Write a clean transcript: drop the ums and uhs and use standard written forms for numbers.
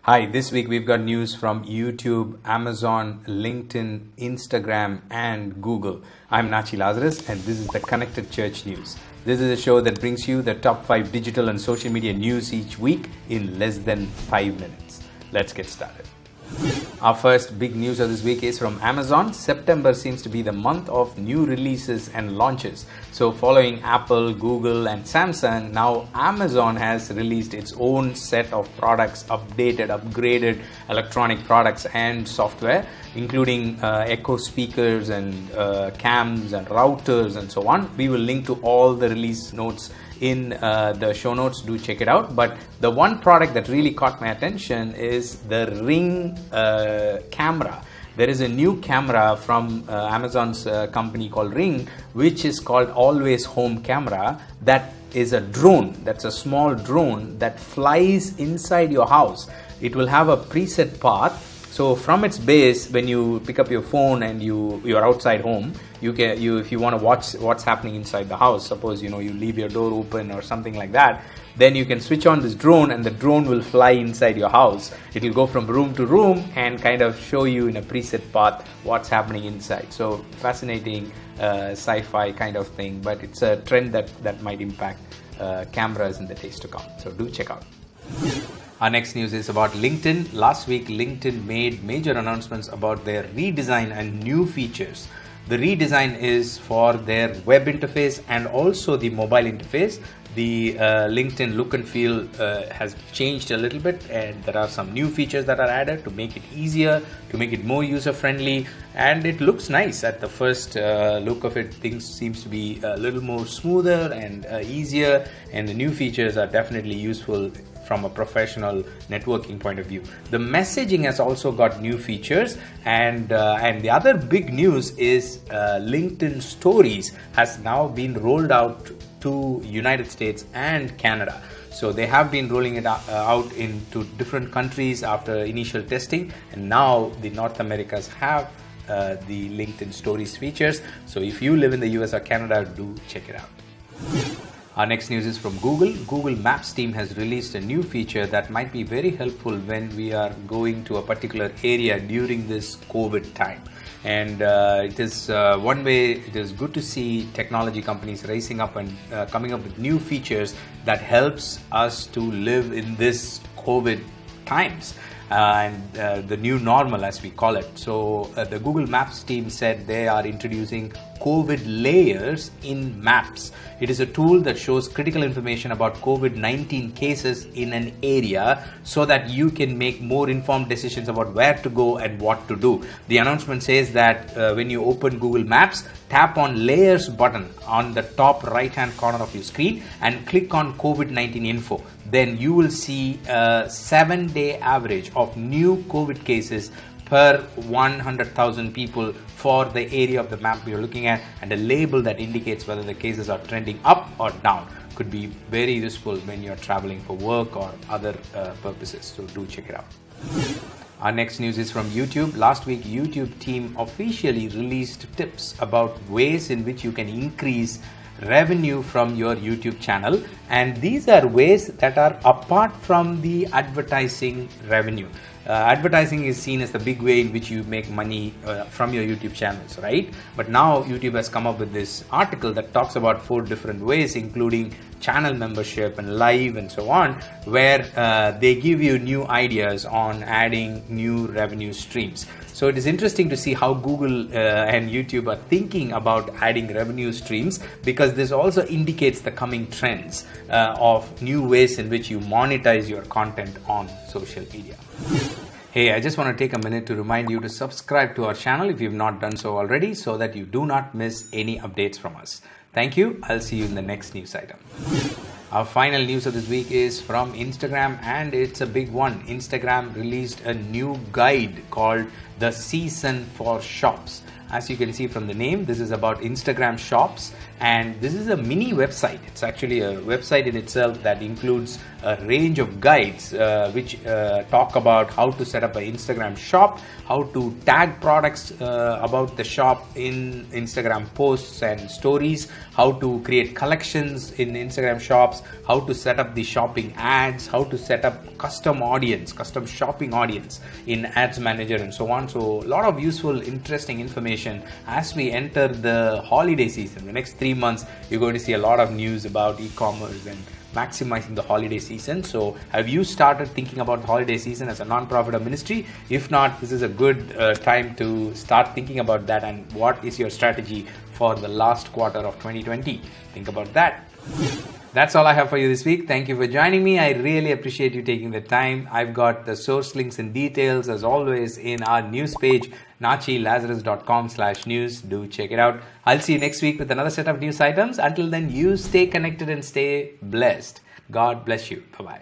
Hi, this week we've got news from YouTube, Amazon, LinkedIn, Instagram, and Google. I'm Natchi Lazarus, and this is the Connected Church News. This is a show that brings you the top 5 digital and social media news each week in less than 5 minutes. Let's get started. Our first big news of this week is from Amazon. September seems to be the month of new releases and launches. So following Apple, Google and Samsung, now Amazon has released its own set of products, upgraded electronic products and software, including Echo speakers and cams and routers and so on. We will link to all the release notes in the show notes. Do check it out. But the one product that really caught my attention is the Ring camera. There is a new camera from Amazon's company called Ring, which is called Always Home Camera. That is a drone. That's a small drone that flies inside your house. It will have a preset path. So from its base, when you pick up your phone and you're outside home, if you want to watch what's happening inside the house, suppose you leave your door open or something like that, then you can switch on this drone and the drone will fly inside your house. It will go from room to room and kind of show you in a preset path what's happening inside. So fascinating sci-fi kind of thing, but it's a trend that might impact cameras in the days to come. So do check out. Our next news is about LinkedIn. Last week, LinkedIn made major announcements about their redesign and new features. The redesign is for their web interface and also the mobile interface. The LinkedIn look and feel has changed a little bit, and there are some new features that are added to make it easier, to make it more user-friendly, and it looks nice. At the first look of it, things seems to be a little more smoother and easier, and the new features are definitely useful from a professional networking point of view. The messaging has also got new features, and the other big news is LinkedIn Stories has now been rolled out to United States and Canada. So they have been rolling it out into different countries after initial testing, and now the North Americas have the LinkedIn Stories features. So if you live in the US or Canada, do check it out. Our next news is from Google. Google Maps team has released a new feature that might be very helpful when we are going to a particular area during this COVID time. And it is one way, it is good to see technology companies rising up and coming up with new features that helps us to live in this COVID times. And the new normal, as we call it. So the Google Maps team said they are introducing COVID layers in Maps. It is a tool that shows critical information about COVID-19 cases in an area so that you can make more informed decisions about where to go and what to do. The announcement says that when you open Google Maps, tap on Layers button on the top right hand corner of your screen and click on COVID-19 info. Then you will see a 7-day average of new COVID cases per 100,000 people for the area of the map you're looking at, and a label that indicates whether the cases are trending up or down. Could be very useful when you're traveling for work or other purposes. So do check it out. Our next news is from YouTube. Last week, YouTube team officially released tips about ways in which you can increase revenue from your YouTube channel, and these are ways that are apart from the advertising revenue. Advertising is seen as the big way in which you make money from your YouTube channels, right? But now YouTube has come up with this article that talks about 4 different ways, including channel membership and live and so on, where they give you new ideas on adding new revenue streams. So it is interesting to see how Google and YouTube are thinking about adding revenue streams, because this also indicates the coming trends of new ways in which you monetize your content on social media. Hey, I just want to take a minute to remind you to subscribe to our channel if you've not done so already, so that you do not miss any updates from us. Thank you. I'll see you in the next news item. Our final news of this week is from Instagram, and it's a big one. Instagram released a new guide called The Season for Shops. As you can see from the name, this is about Instagram shops, And this is a mini website. It's actually a website in itself that includes a range of guides which talk about how to set up an Instagram shop, how to tag products about the shop in Instagram posts and stories, how to create collections in Instagram shops, how to set up the shopping ads, how to set up custom shopping audience in Ads Manager, and so on. So a lot of useful, interesting information as we enter the holiday season. The next 3 months, you're going to see a lot of news about e-commerce and maximizing the holiday season. So have you started thinking about the holiday season as a non-profit or ministry? If not, this is a good time to start thinking about that, and what is your strategy for the last quarter of 2020. Think about that. That's all I have for you this week. Thank you for joining me. I really appreciate you taking the time. I've got the source links and details as always in our news page, natchilazarus.com/news. Do check it out. I'll see you next week with another set of news items. Until then, you stay connected and stay blessed. God bless you. Bye-bye.